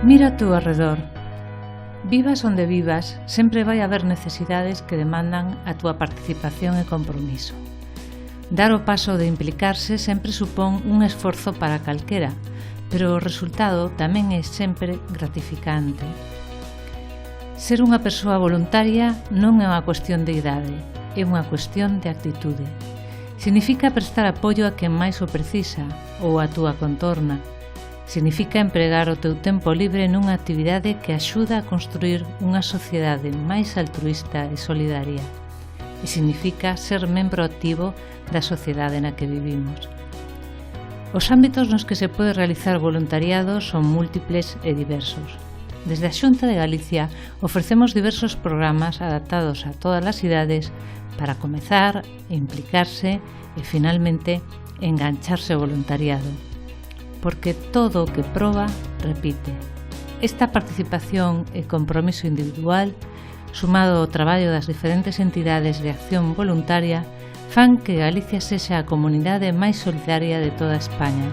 Mira a teu arredor. Vivas onde vivas, sempre vai haber necesidades que demandan a túa participación e compromiso. Dar o paso de implicarse sempre supón un esforzo para calquera, pero o resultado tamén é sempre gratificante. Ser unha persoa voluntaria non é unha cuestión de idade, é unha cuestión de actitude. Significa prestar apoio a quen máis o precisa ou a túa contorna. Significa empregar o teu tempo libre nunha actividade que axuda a construir unha sociedade máis altruísta e solidaria. E significa ser membro activo da sociedade na que vivimos. Os ámbitos nos que se pode realizar voluntariado son múltiples e diversos. Desde a Xunta de Galicia ofrecemos diversos programas adaptados a todas as idades para comezar, implicarse e, finalmente, engancharse ao voluntariado. Porque todo o que proba, repite. Esta participación e compromiso individual, sumado ao traballo das diferentes entidades de acción voluntaria, fan que Galicia sexa a comunidade máis solidaria de toda España.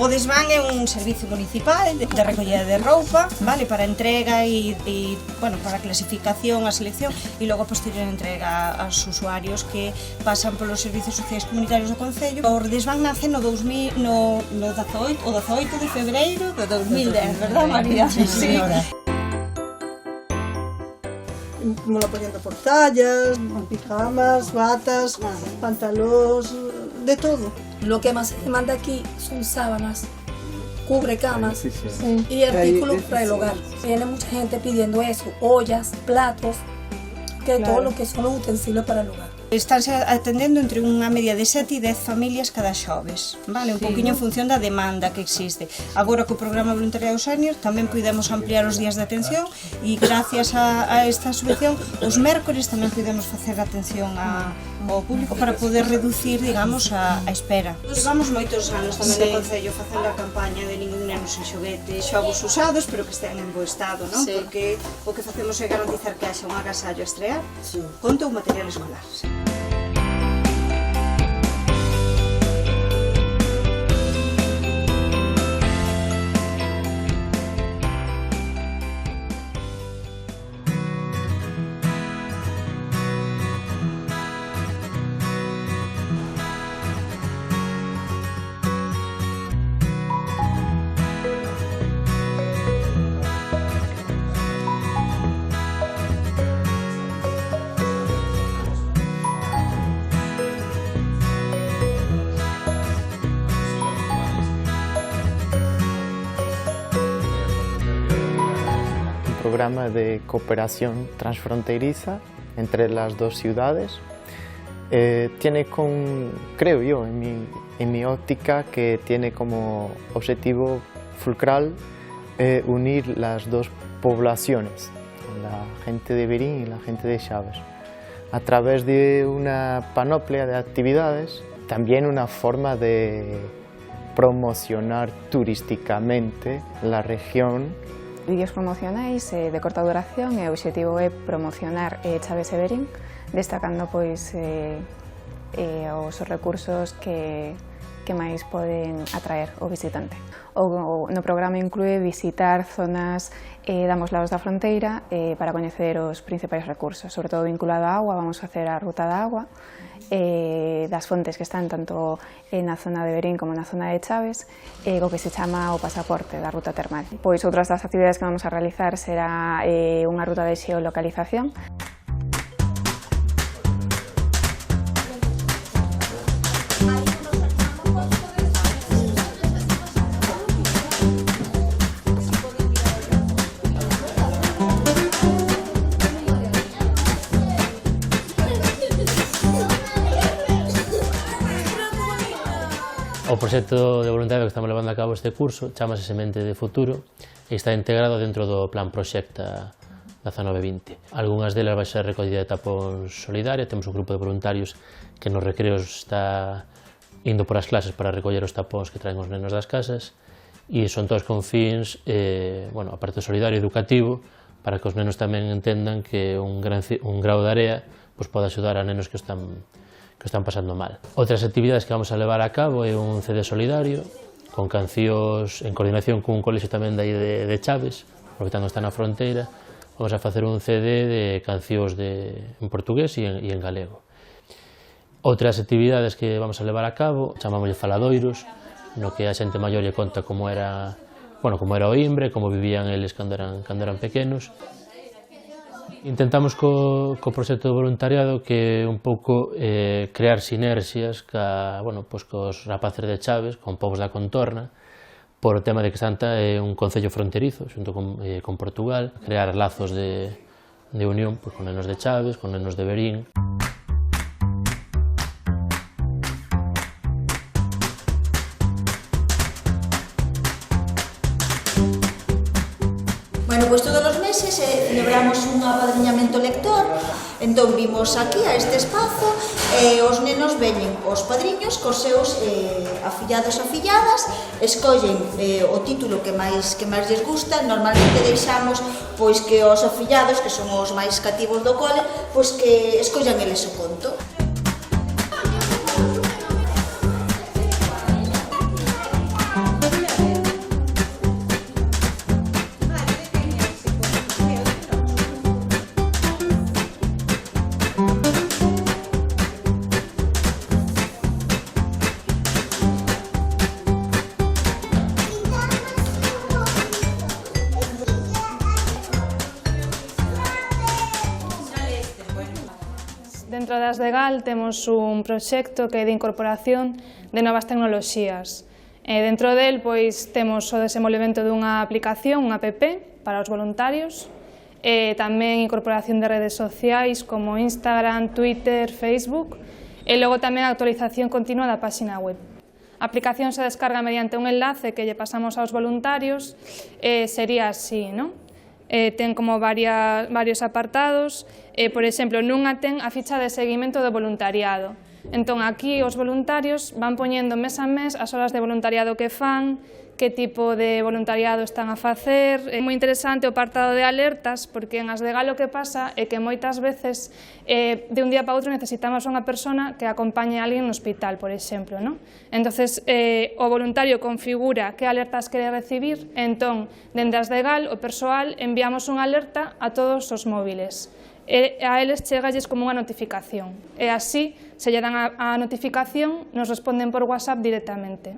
O desván é un servicio municipal de recollida de roupa, vale, para entrega e bueno, para clasificación, a selección e logo posterior entrega aos usuarios que pasan polos servicios sociais comunitarios do Concello. O desván nace no 18 de febreiro de 2010, verdad, María? Sí, señora. Como lo poniendo por tallas, pijamas, batas, pantalós, de todo. Lo que más se demanda aquí son sábanas, cubrecamas Sí. y artículos para el hogar. Viene mucha gente pidiendo eso, ollas, platos, que Claro. todo lo que son los utensilios para el hogar. Estánse atendendo entre unha media de 7 e 10 familias cada xoves, vale? Un poquinho en función da demanda que existe. Agora co programa Voluntariado Sénior tamén podemos ampliar os días de atención e gracias a esta subvención os mércores tamén podemos facer atención ao público para poder reducir, digamos, a espera. Levamos moitos anos tamén no Concello facendo a campaña de ningún neno sen xoguete, xogos usados pero que estean en bo estado, non? Porque o que facemos é garantizar que haxa un agasallo a estrear con todo o material escolar. Programa de cooperación transfronteriza entre las dos ciudades. Tiene creo yo, en mi óptica, que tiene como objetivo fulcral unir las dos poblaciones, la gente de Verín y la gente de Chaves, a través de una panoplia de actividades, también una forma de promocionar turísticamente la región. Vídeos promocionais de corta duración e o obxectivo é promocionar Chaves e Verín, destacando pois os recursos que máis poden atraer o visitante. No programa inclúe visitar zonas de ambos lados da fronteira para coñecer os principais recursos, sobre todo vinculado á agua. Vamos a facer a ruta da agua, das fontes que están tanto na zona de Verín como na zona de Chaves, o que se chama o pasaporte da ruta termal. Pois outras das actividades que vamos a realizar será unha ruta de xeolocalización. O proxecto de voluntariado que estamos levando a cabo este curso chamase Semente de Futuro e está integrado dentro do Plan Proxecta 19-20. Algúnas delas vai ser recollida de tapóns solidaria, temos un grupo de voluntarios que nos recreos está indo por as clases para recoller os tapóns que traen os nenos das casas e son todos con fins, a parte solidario e educativo, para que os nenos tamén entendan que un grao de area pode axudar a nenos que están pasando mal. Outras actividades que vamos a levar a cabo é un CD solidario con cancións en coordinación cun colexio tamén de Chaves, aproveitando está na fronteira. Vamos a facer un CD de cancións en portugués e en galego. Outras actividades que vamos a levar a cabo chamámoslle faladoiros, no que a xente maior lle conta como era o Imbre, como vivían eles cando eran pequenos. Intentamos co proxecto de voluntariado que un pouco crear sinerxias cos rapaces de Chaves, con povos da contorna, por o tema de que Santa é un concello fronterizo, xunto con Portugal, crear lazos de unión con nenos de Chaves, con nenos de Verín. Bueno, pois todos os meses celebramos un apadriñamento lector, entón vimos aquí a este espazo e os nenos veñen os padriños cos seus afillados e afilladas, escollen o título que máis lles gusta, normalmente deixamos pois que os afillados, que son os máis cativos do cole, pois que escollan eles o conto. Dentro de Asdegal temos un proxecto que é de incorporación de novas tecnoloxías. Dentro del temos o desenvolvemento dunha aplicación, unha app, para os voluntarios, e tamén incorporación de redes sociais como Instagram, Twitter, Facebook, e logo tamén a actualización continua da páxina web. A aplicación se descarga mediante un enlace que lle pasamos aos voluntarios, sería así, non? Ten como varios apartados, por exemplo, nunha ten a ficha de seguimento do voluntariado. Entón, aquí os voluntarios van poñendo mes a mes as horas de voluntariado que fan, que tipo de voluntariado están a facer. É moi interesante o apartado de alertas, porque en Asdegal o que pasa é que moitas veces de un día para outro necesitamos unha persona que acompañe a alguén no hospital, por exemplo, non? Entonces, o voluntario configura que alertas quere recibir, entón, dende Asdegal, o persoal enviamos unha alerta a todos os móviles. E a eles chegalles como unha notificación. E así, se lle dan a notificación, nos responden por WhatsApp directamente.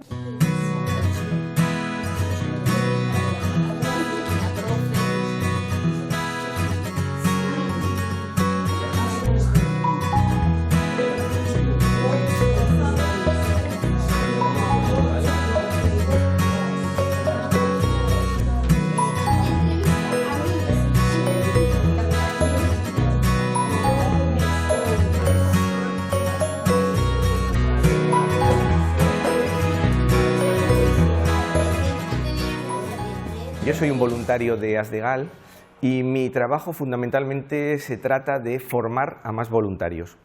Yo soy un voluntario de Asdegal y mi trabajo fundamentalmente se trata de formar a más voluntarios.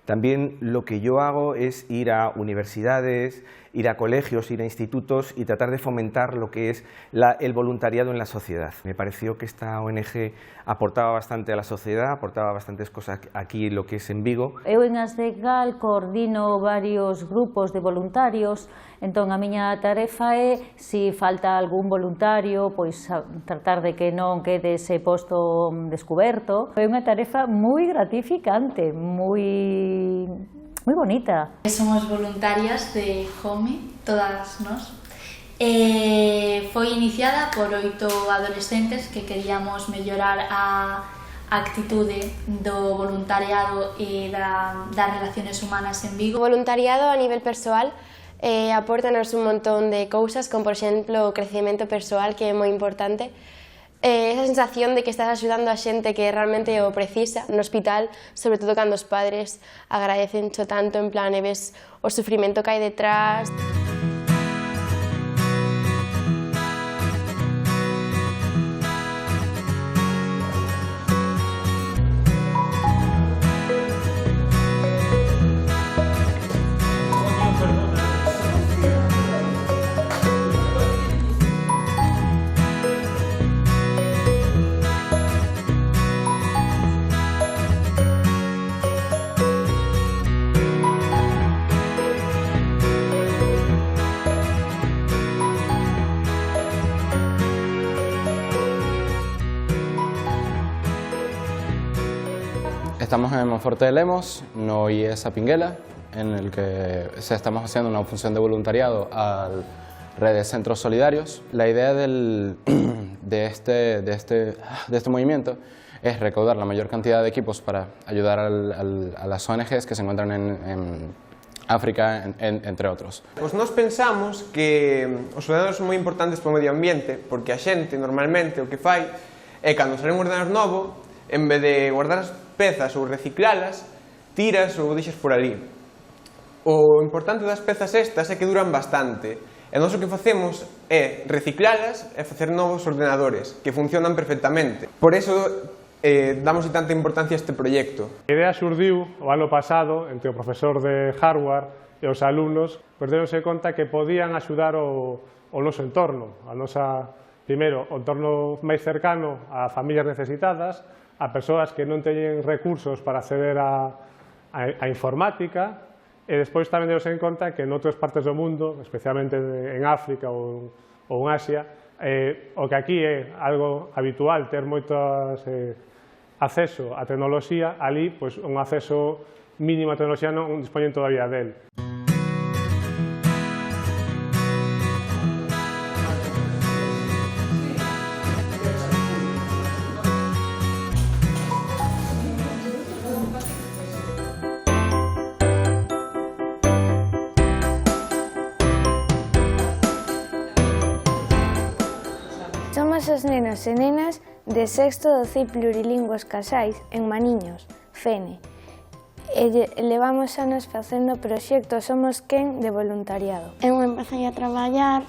También lo que yo hago es ir a universidades, ir a colegios, ir a institutos y tratar de fomentar lo que es el voluntariado en la sociedad. Me pareció que esta ONG aportaba bastante a la sociedad, aportaba bastantes cosas aquí lo que es en Vigo. Eu en Asdegal coordino varios grupos de voluntarios, entón a miña tarefa é, se falta algún voluntario, pois tratar de que non quede ese posto descuberto. É unha tarefa moi gratificante, moi bonita. Somos voluntarias de Home, todas nós. Foi iniciada por 8 adolescentes que queríamos mellorar a actitude do voluntariado e das relaciones humanas en Vigo. O voluntariado a nivel persoal apórtanos un montón de cousas, como por exemplo o crecemento persoal, que é moi importante. Esa sensación de que estás axudando a xente que realmente o precisa no hospital, sobre todo cando os padres agradecen tanto, en plan, e ves o sufrimento que hai detrás. Estamos en Monforte de Lemos, no IES Pinguela, en el que estamos haciendo una función de voluntariado a redes centros solidarios. La idea de este movimiento es recaudar la mayor cantidad de equipos para ayudar a las ONGs que se encuentran en África, entre outros. Pois nós pensamos que os ordenadores son moi importantes para o medio ambiente, porque a xente normalmente o que fai é cando sale un ordenador novo, en vez de guardar as pezas ou reciclalas, tiras ou deixas por ali. O importante das pezas estas é que duran bastante, e nós o que facemos é reciclalas e facer novos ordenadores que funcionan perfectamente. Por eso damos tanta importancia a este proxecto. A idea xurdiu o ano pasado entre o profesor de hardware e os alumnos, pois deronse conta que podían axudar o noso entorno, primeiro, o entorno máis cercano a familias necesitadas, a persoas que non teñen recursos para acceder a informática, e despois tamén deronse en conta que en outras partes do mundo, especialmente en África ou en Asia, o que aquí é algo habitual ter moitos acceso a tecnoloxía, ali un acceso mínimo a tecnoloxía non dispoñen todavía del. Somos os nenos e nenas de sexto do CII Plurilingües Casais, en Maniños, Fene. E levamos anos facendo proxectos Somos Quen de voluntariado. Eu empecé a traballar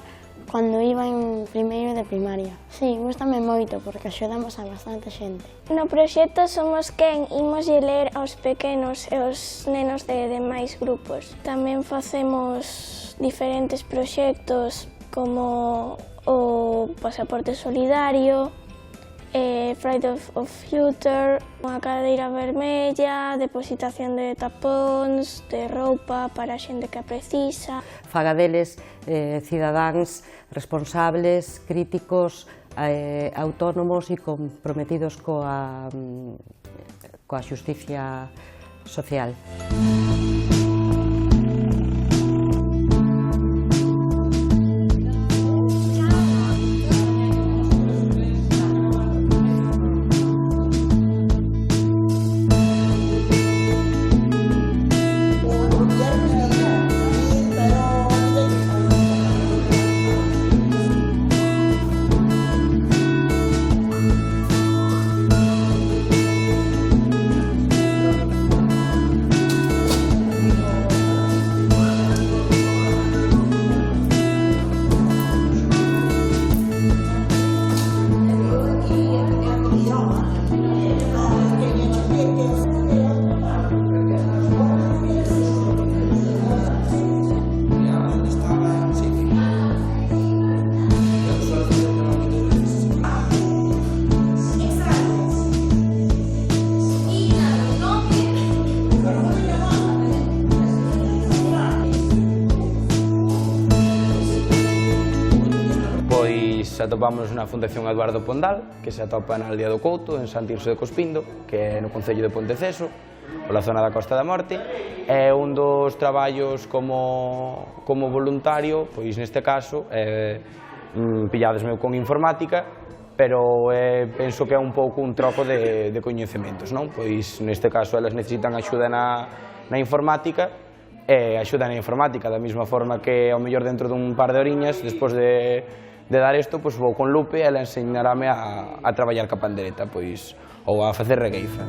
cando iba en primeiro de primaria. Sí, gustame moito porque axudamos a bastante xente. No proxecto Somos Quen imos ler aos pequenos e aos nenos de demais grupos. Tamén facemos diferentes proxectos como o pasaporte solidario, Friday of Future, unha cadeira vermella, depositación de tapóns, de roupa para a xente que a precisa. Faga deles cidadáns responsables, críticos, autónomos e comprometidos coa xusticia social. Atopámonos na Fundación Eduardo Pondal, que se atopa na aldea do Couto, en San Tirso de Cospindo, que é no concello de Ponteceso, pola zona da Costa da Morte. É un dos traballos como voluntario, pois neste caso, pillades meu con informática, pero penso que é un pouco un troco de coñecementos, non? Pois neste caso elas necesitan axuda na informática, e axuda na informática da mesma forma que ao mellor dentro dun par de horiñas, despois de dar isto, pois vou con Lupe e ela enseñarame a traballar ca pandereta, pois, ou a facer regueifa.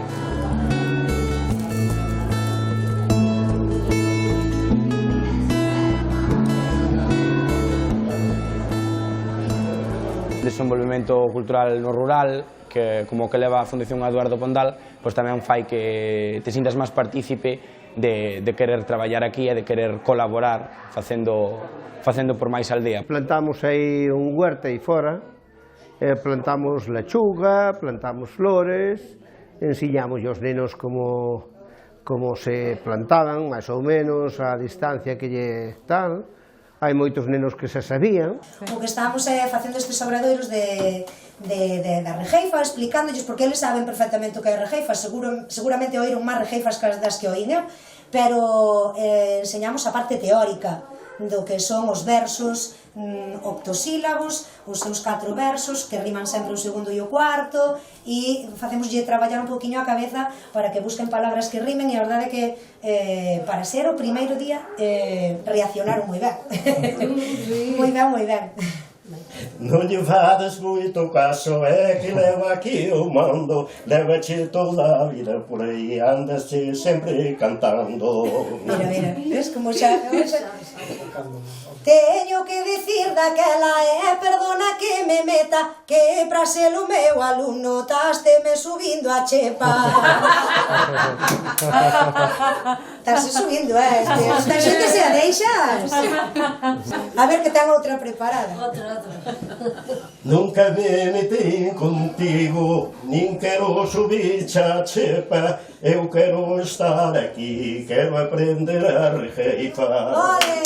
Desenvolvemento cultural no rural, que como que leva a Fundación Eduardo Pondal, pois tamén fai que te sintas máis partícipe de querer traballar aquí e de querer colaborar facendo por máis aldea. Plantamos aí un huerta aí fora, plantamos lechuga, plantamos flores, ensiñamos aos nenos como se plantaban, máis ou menos, a distancia que lle tal. Hai moitos nenos que se sabían. O que estábamos facendo estes obradoiros de da rexeifa, explicándoles, porque eles saben perfectamente o que é rexeifa, seguramente oíron máis rexeifas que das que oín eu, pero enseñamos a parte teórica do que son os versos octosílabos, os seus 4 versos que riman sempre o segundo e o cuarto, e facemoslle traballar un poquinho a cabeza para que busquen palabras que rimen, e a verdade é que para ser o primeiro día reaccionaron moi ben. Moi ben, moi ben. Non lle fades moito caso, é que leva aquí o mando, levache toda a vida por aí, andaste sempre cantando. Mira, mira, ves como xa... Teño que dicir daquela, perdona que me meta, que pra ser o meu alumno tásteme subindo a chepa. Táse subindo, esta xente se a deixas. A ver que ten outra preparada. Nunca me metí contigo, nin quero subir a chepa, eu quero estar aquí, quero aprender a rexeifa. Ole!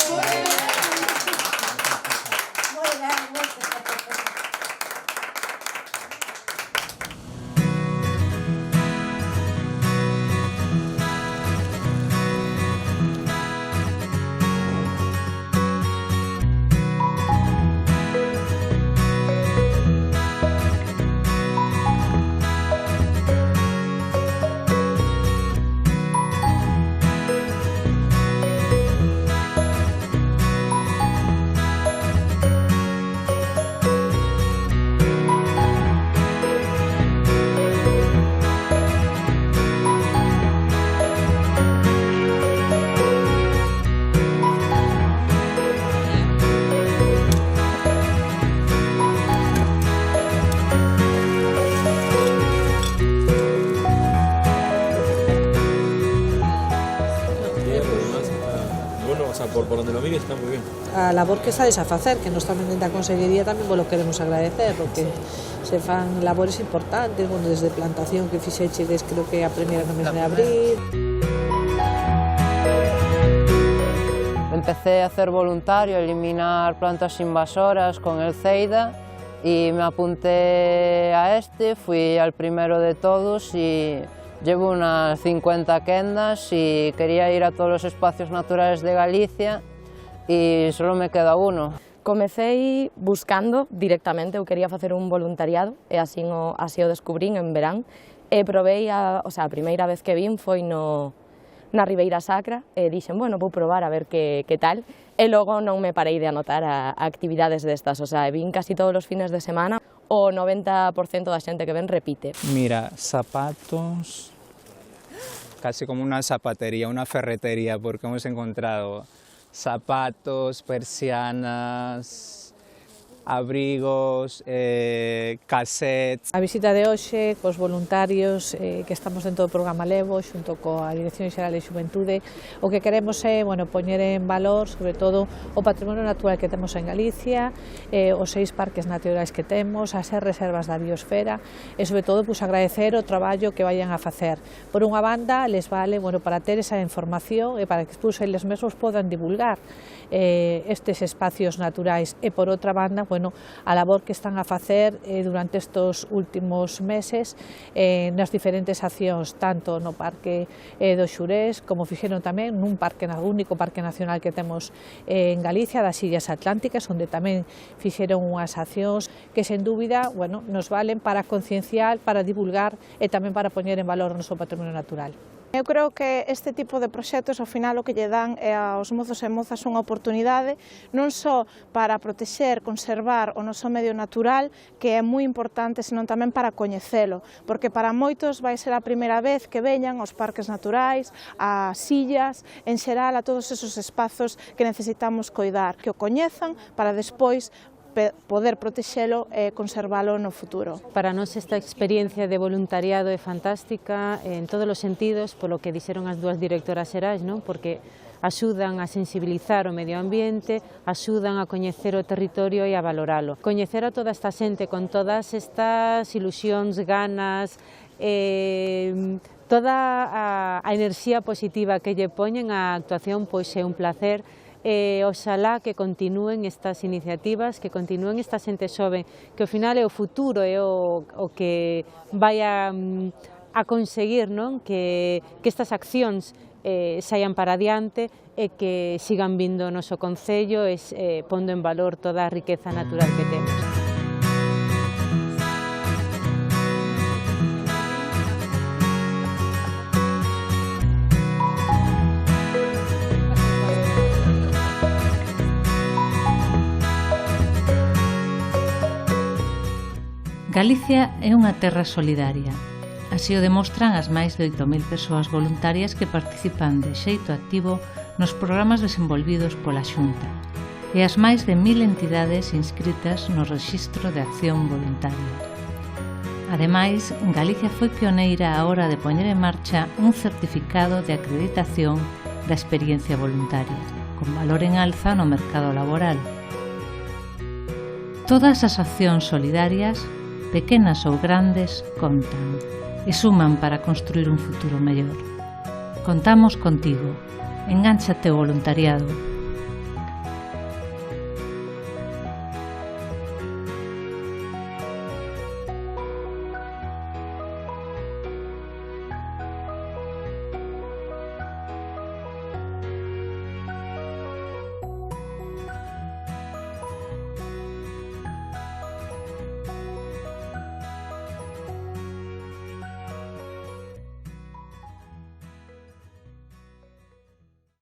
Por donde lo mires está moi ben. A labor que estades a facer, que nos tamén dentro da Consellería tamén vos lo queremos agradecer, porque se fan labores importantes, bueno, desde plantación que fixechedes, creo que a primeira no mes de abril. Empecé a ser voluntario, a eliminar plantas invasoras con el CEIDA y me apunté a fui al primero de todos y llevo unas 50 quendas y quería ir a todos los espacios naturales de Galicia y solo me queda uno. Comecei buscando directamente, eu quería facer un voluntariado e así o descubrín en verán e provei, a primeira vez que vin foi na Ribeira Sacra e dixen, bueno, vou probar a ver que tal e logo non me parei de anotar a actividades destas, vin casi todos os fines de semana. O 90% da xente que ven repite. Mira, zapatos, casi como una zapatería, una ferretería, porque hemos encontrado zapatos, persianas, abrigos, cassettes. A visita de hoxe cos voluntarios que estamos dentro do programa Levo, xunto coa Dirección Xeral de Xuventude, o que queremos é poñer en valor, sobre todo, o patrimonio natural que temos en Galicia, os 6 parques naturais que temos, as 6 reservas da biosfera, e, sobre todo, agradecer o traballo que vayan a facer. Por unha banda, les vale para ter esa información e para que eles mesmos podan divulgar estes espacios naturais, e, por outra banda, a labor que están a facer durante estes últimos meses nas diferentes accións, tanto no Parque do Xurés, como fixeron tamén nun único parque nacional que temos en Galicia, das Illas Atlánticas, onde tamén fixeron unhas accións que, sen dúbida, nos valen para concienciar, para divulgar e tamén para poñer en valor o noso patrimonio natural. Eu creo que este tipo de proxectos ao final o que lle dan é aos mozos e mozas unha oportunidade non só para protexer, conservar o noso medio natural, que é moi importante, senón tamén para coñecelo, porque para moitos vai ser a primeira vez que veñan aos parques naturais, ás illas, en xeral a todos esos espazos que necesitamos coidar, que o coñezan para despois poder protexelo e conservalo no futuro. Para nós esta experiencia de voluntariado é fantástica en todos os sentidos, polo que dixeron as dúas directoras xerais, porque axudan a sensibilizar o medio ambiente, axudan a coñecer o territorio e a valoralo. Coñecer a toda esta xente con todas estas ilusións, ganas, toda a enerxía positiva que lle poñen á actuación, pois é un placer oxalá que continúen estas iniciativas, que continúen esta xente xove, que ao final é o futuro, é o que vai a conseguir, non? Que estas accións saian para adiante e que sigan vindo o noso concello pondo en valor toda a riqueza natural que temos. Galicia é unha terra solidaria. Así o demostran as máis de 8.000 persoas voluntarias que participan de xeito activo nos programas desenvolvidos pola Xunta e as máis de 1.000 entidades inscritas no Rexistro de Acción Voluntaria. Ademais, Galicia foi pioneira á hora de poñer en marcha un certificado de acreditación da experiencia voluntaria, con valor en alza no mercado laboral. Todas as accións solidarias, pequenas ou grandes, contan e suman para construir un futuro mellor. Contamos contigo. Engánchate ao voluntariado.